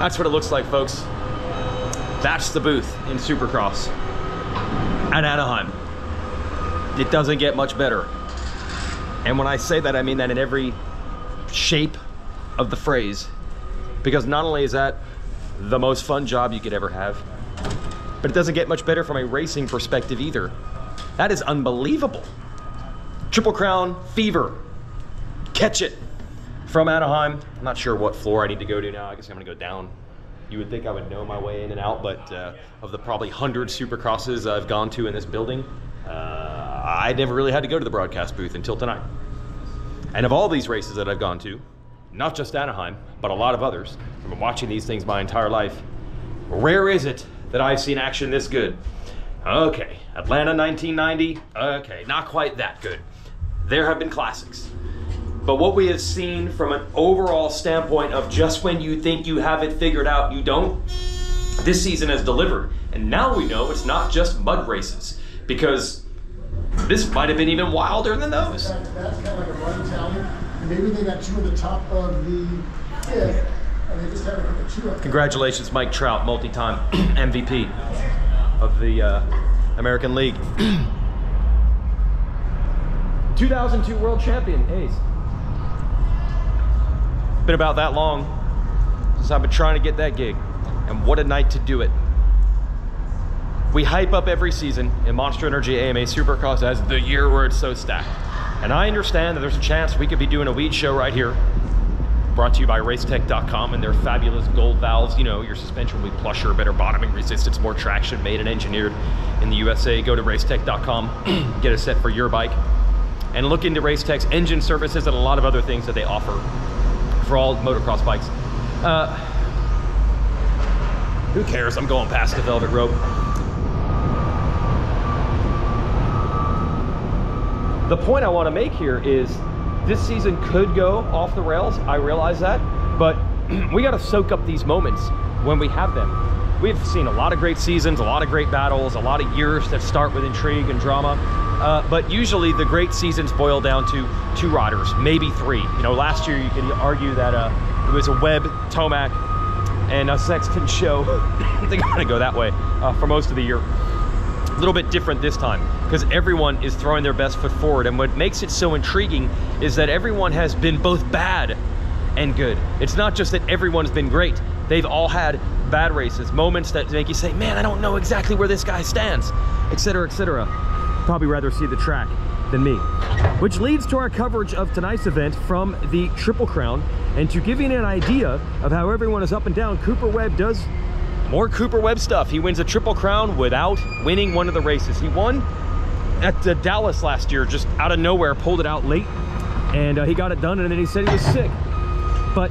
That's what it looks like, folks. That's the booth in Supercross at Anaheim. It doesn't get much better. And when I say that, I mean that in every shape of the phrase. Because not only is that the most fun job you could ever have, but it doesn't get much better from a racing perspective either. That is unbelievable. Triple Crown fever. Catch it from Anaheim. I'm not sure what floor I need to go to now. I guess I'm gonna go down. You would think I would know my way in and out, but of the probably 100 Supercrosses I've gone to in this building, I never really had to go to the broadcast booth until tonight. And of all these races that I've gone to, not just Anaheim, but a lot of others, I've been watching these things my entire life, rare is it that I've seen action this good. Okay, Atlanta 1990, okay, not quite that good. There have been classics. But what we have seen from an overall standpoint of just when you think you have it figured out, you don't, this season has delivered. And now we know it's not just mud races, because this might have been even wilder than those. That's kind of like a run tally. And maybe they got two at the top of the fifth, and they just haven't put the two up. Congratulations, Mike Trout, multi-time MVP of the American League. 2002 world champion, Hayes. Been about that long since I've been trying to get that gig, and what a night to do it. We hype up every season in Monster Energy AMA Supercross as the year where it's so stacked. And I understand that there's a chance we could be doing a Weege Show right here, brought to you by Racetech.com and their fabulous gold valves. You know, your suspension will be plusher, better bottoming resistance, more traction, made and engineered in the USA. Go to Racetech.com, get a set for your bike, and look into Racetech's engine services and a lot of other things that they offer for all motocross bikes. Who cares? I'm going past the velvet rope. The point I want to make here is this season could go off the rails. I realize that, but we got to soak up these moments when we have them. We've seen a lot of great seasons, a lot of great battles, a lot of years that start with intrigue and drama. But usually the great seasons boil down to two riders, maybe three. You know, last year you could argue that it was a Webb, Tomac, and a Sexton show. I think I'm gonna go that way for most of the year. A little bit different this time because everyone is throwing their best foot forward, and what makes it so intriguing is that everyone has been both bad and good. It's not just that everyone's been great. They've all had bad races, moments that make you say, man, I don't know exactly where this guy stands, etc., etc. Probably rather see the track than me. Which leads to our coverage of tonight's event from the Triple Crown. And to give you an idea of how everyone is up and down, Cooper Webb does more Cooper Webb stuff. He wins a Triple Crown without winning one of the races. He won at Dallas last year, just out of nowhere, pulled it out late, and he got it done, and then he said he was sick. But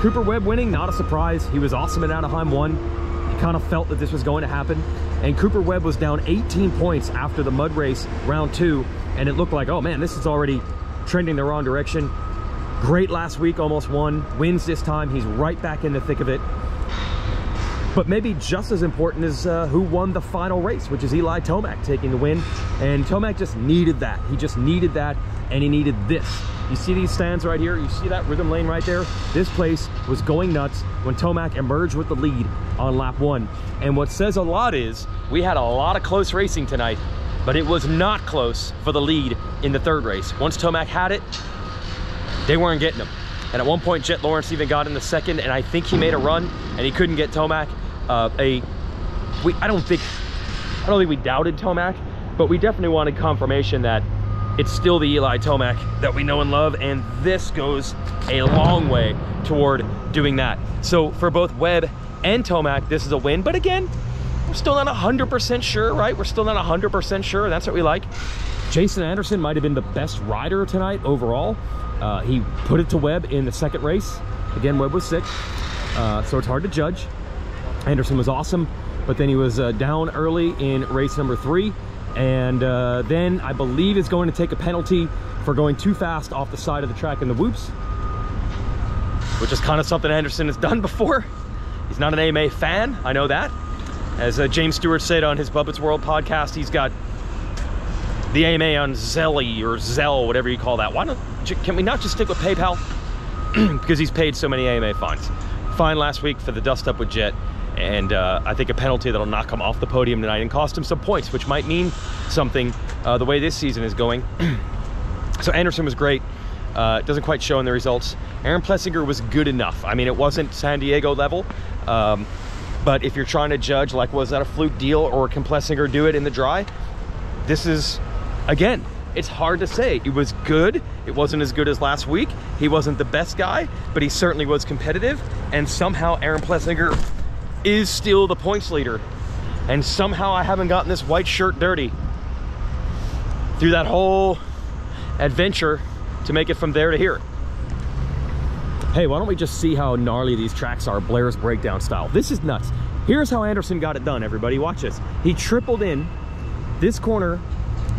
Cooper Webb winning, not a surprise. He was awesome at Anaheim 1. He kind of felt that this was going to happen. And Cooper Webb was down 18 points after the mud race, round 2, and it looked like, oh man, this is already trending the wrong direction. Great last week, almost won. Wins this time. He's right back in the thick of it. But maybe just as important is who won the final race, which is Eli Tomac taking the win. And Tomac just needed that. He just needed that, and he needed this. You see these stands right here? You see that rhythm lane right there? This place was going nuts when Tomac emerged with the lead on lap 1. And what says a lot is we had a lot of close racing tonight, but it was not close for the lead in the third race. Once Tomac had it, they weren't getting him. And at one point, Jet Lawrence even got in the second, and I think he made a run, and he couldn't get Tomac. I don't think we doubted Tomac, but we definitely wanted confirmation that it's still the Eli Tomac that we know and love, and this goes a long way toward doing that. So for both Webb and Tomac, this is a win, but again, we're still not 100% sure, right? We're still not 100% sure, and that's what we like. Jason Anderson might have been the best rider tonight overall. He put it to Webb in the second race. Again, Webb was sick, so it's hard to judge. Anderson was awesome, but then he was down early in race number 3, and then I believe is going to take a penalty for going too fast off the side of the track in the whoops, which is kind of something Anderson has done before. He's not an AMA fan, I know that. As James Stewart said on his Bubba's World podcast, he's got the AMA on Zelly or Zelle, whatever you call that. Can we not just stick with PayPal? Because he's paid so many AMA fines. fine last week for the dust up with Jet, and I think a penalty that'll knock him off the podium tonight and cost him some points, which might mean something the way this season is going. So Anderson was great. It doesn't quite show in the results. Aaron Plessinger was good enough. I mean, it wasn't San Diego level, but if you're trying to judge, like, was that a fluke deal or can Plessinger do it in the dry? This is, again, it's hard to say. It was good. It wasn't as good as last week. He wasn't the best guy, but he certainly was competitive. And somehow Aaron Plessinger is still the points leader. And somehow I haven't gotten this white shirt dirty through that whole adventure to make it from there to here. Hey, why don't we just see how gnarly these tracks are, Blair's breakdown style. This is nuts. Here's how Anderson got it done, everybody. Watch this. He tripled in this corner.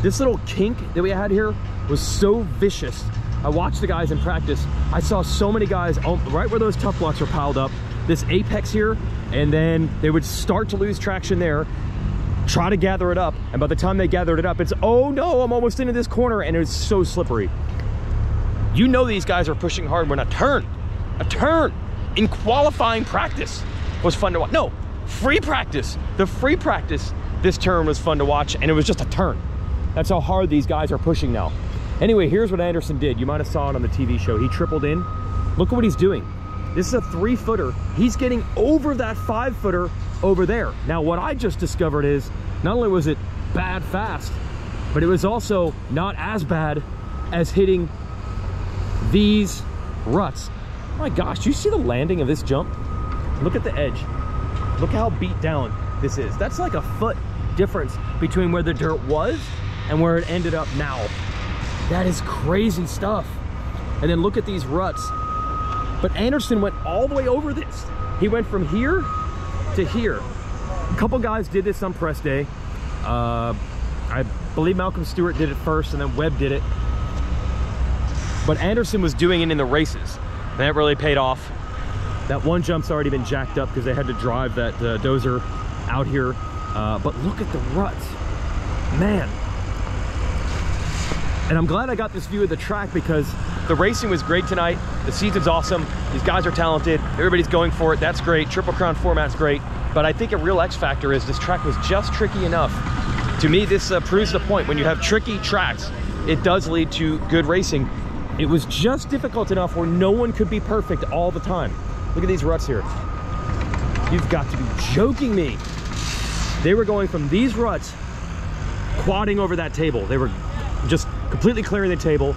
This little kink that we had here was so vicious. I watched the guys in practice. I saw so many guys right where those tough blocks were piled up, this apex here, and then they would start to lose traction there, try to gather it up, and by the time they gathered it up, it's, oh no, I'm almost into this corner, and it's so slippery. You know these guys are pushing hard when a turn in qualifying practice was fun to watch. No, free practice. The free practice this turn was fun to watch, and it was just a turn. That's how hard these guys are pushing now. Anyway, here's what Anderson did. You might have saw it on the TV show. He tripled in. Look at what he's doing. This is a 3-footer. He's getting over that 5-footer over there. Now, what I just discovered is not only was it bad fast, but it was also not as bad as hitting these ruts. Oh my gosh, do you see the landing of this jump? Look at the edge. Look how beat down this is. That's like a foot difference between where the dirt was and where it ended up now. That is crazy stuff. And then look at these ruts. But Anderson went all the way over this. He went from here to here. A couple guys did this on press day. I believe Malcolm Stewart did it first, and then Webb did it. But Anderson was doing it in the races. And that really paid off. That one jump's already been jacked up because they had to drive that dozer out here. But look at the ruts. Man. And I'm glad I got this view of the track because the racing was great tonight. The season's awesome. These guys are talented. Everybody's going for it. That's great. Triple Crown format's great. But I think a real X factor is this track was just tricky enough. To me, this proves the point. When you have tricky tracks, it does lead to good racing. It was just difficult enough where no one could be perfect all the time. Look at these ruts here. You've got to be joking me. They were going from these ruts, quadding over that table. They were just completely clearing the table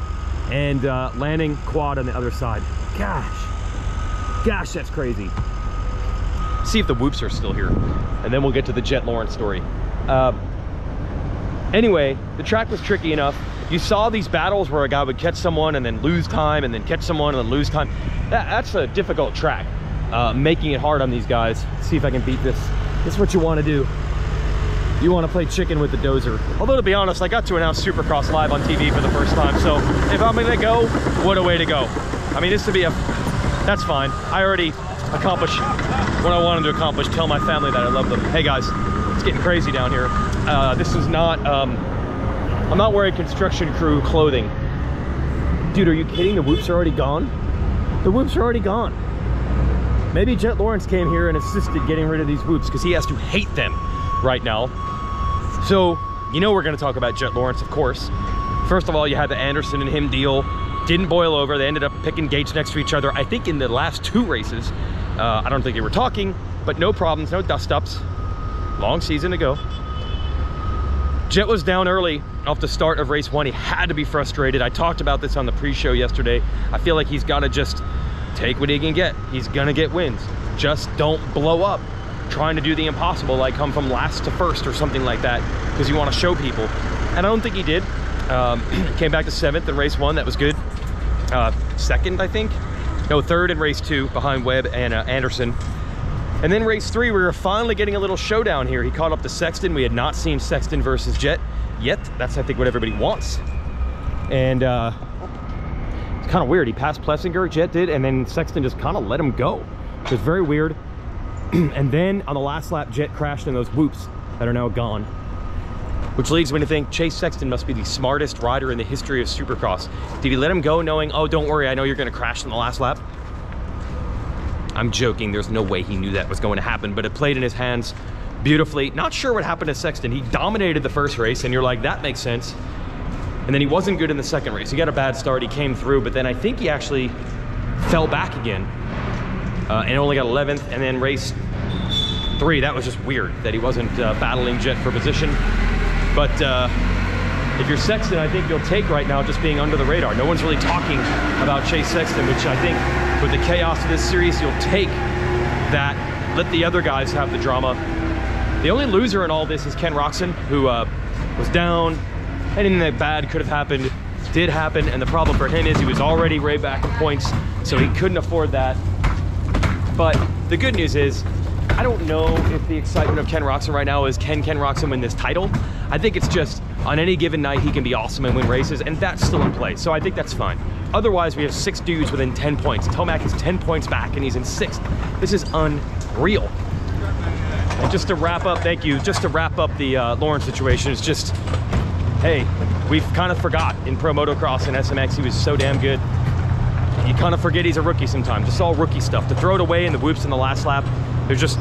and landing quad on the other side. Gosh, that's crazy. See if the whoops are still here, and then we'll get to the Jet Lawrence story. Anyway, the track was tricky enough. You saw these battles where a guy would catch someone and then lose time, and then catch someone and then lose time. That's a difficult track, making it hard on these guys. Let's see if I can beat this. This is what you want to do. You want to play chicken with the dozer. Although, to be honest, I got to announce Supercross live on TV for the first time, so if I'm gonna go, what a way to go. I mean, this to be that's fine. I already accomplished what I wanted to accomplish, tell my family that I love them. Hey guys, it's getting crazy down here. This is not, I'm not wearing construction crew clothing. Dude, are you kidding? The whoops are already gone? The whoops are already gone. Maybe Jet Lawrence came here and assisted getting rid of these whoops because he has to hate them right now. So, you know we're going to talk about Jet Lawrence, of course. First of all, you had the Anderson and him deal. Didn't boil over. They ended up picking gates next to each other, I think in the last 2 races. I don't think they were talking, but no problems, no dust-ups. Long season to go. Jet was down early off the start of race 1. He had to be frustrated. I talked about this on the pre-show yesterday. I feel like he's got to just take what he can get. He's going to get wins. Just don't blow up trying to do the impossible, like come from last to first or something like that, because you want to show people. And I don't think he did. Came back to 7th in race 1. That was good. 2nd, I think. No, 3rd in race 2 behind Webb and Anderson. And then race 3, we were finally getting a little showdown here. He caught up to Sexton. We had not seen Sexton versus Jet yet. That's, I think, what everybody wants. And it's kind of weird. He passed Plessinger, Jet did, and then Sexton just kind of let him go. It was very weird. And then on the last lap, Jet crashed in those whoops that are now gone. Which leads me to think Chase Sexton must be the smartest rider in the history of Supercross. Did he let him go knowing, oh, don't worry, I know you're going to crash in the last lap? I'm joking, there's no way he knew that was going to happen, but it played in his hands beautifully. Not sure what happened to Sexton. He dominated the first race, and you're like, that makes sense. And then he wasn't good in the second race. He got a bad start, he came through, but then I think he actually fell back again and only got 11th. And then race 3, that was just weird that he wasn't battling Jet for position. But if you're Sexton, I think you'll take right now just being under the radar. No one's really talking about Chase Sexton, which I think with the chaos of this series, you'll take that, let the other guys have the drama. The only loser in all this is Ken Roczen, who was down. Anything that bad could have happened did happen, and the problem for him is he was already way back in points, so he couldn't afford that. But the good news is, I don't know if the excitement of Ken Roczen right now is can Ken Roczen win this title. I think it's just on any given night he can be awesome and win races, and that's still in play, so I think that's fine. Otherwise, we have 6 dudes within 10 points. Tomac is 10 points back, and he's in 6th. This is unreal. And just to wrap up, thank you, just to wrap up the Lawrence situation, it's just, hey, we've kind of forgot in Pro Motocross and SMX he was so damn good. You kind of forget he's a rookie sometimes. Just all rookie stuff. To throw it away in the whoops in the last lap, there's just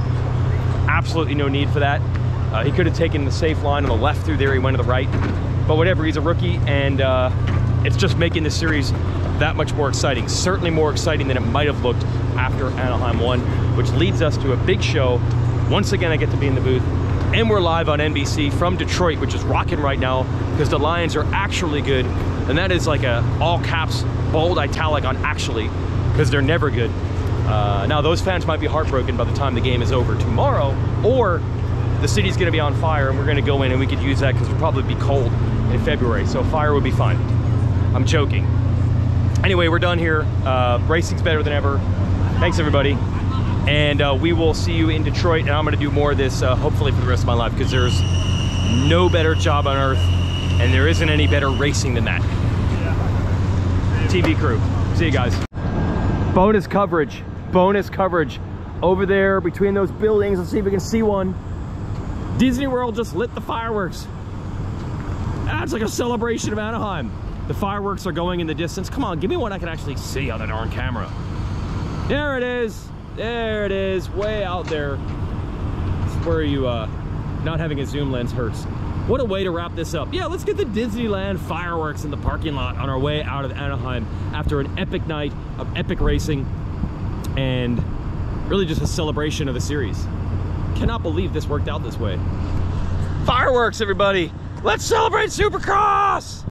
absolutely no need for that. He could have taken the safe line on the left through there, he went to the right. But whatever, he's a rookie, and it's just making the series that much more exciting. Certainly more exciting than it might have looked after Anaheim 1, which leads us to a big show. Once again, I get to be in the booth. And we're live on NBC from Detroit, which is rocking right now because the Lions are actually good. And that is like a all caps, bold italic on actually, because they're never good. Now those fans might be heartbroken by the time the game is over tomorrow, or the city's gonna be on fire and we're gonna go in and we could use that because it'll probably be cold in February. So fire would be fine. I'm joking. Anyway, we're done here. Racing's better than ever. Thanks everybody. And we will see you in Detroit, and I'm going to do more of this hopefully for the rest of my life, because there's no better job on earth and there isn't any better racing than that. TV crew, see you guys. Bonus coverage over there between those buildings. Let's see if we can see one. Disney World just lit the fireworks. That's like a celebration of Anaheim. The fireworks are going in the distance. Come on, give me one I can actually see on the darn camera. There it is. There it is, way out there. This is where you, not having a zoom lens hurts. What a way to wrap this up. Yeah, let's get the Disneyland fireworks in the parking lot on our way out of Anaheim after an epic night of epic racing and really just a celebration of the series. Cannot believe this worked out this way. Fireworks, everybody. Let's celebrate Supercross!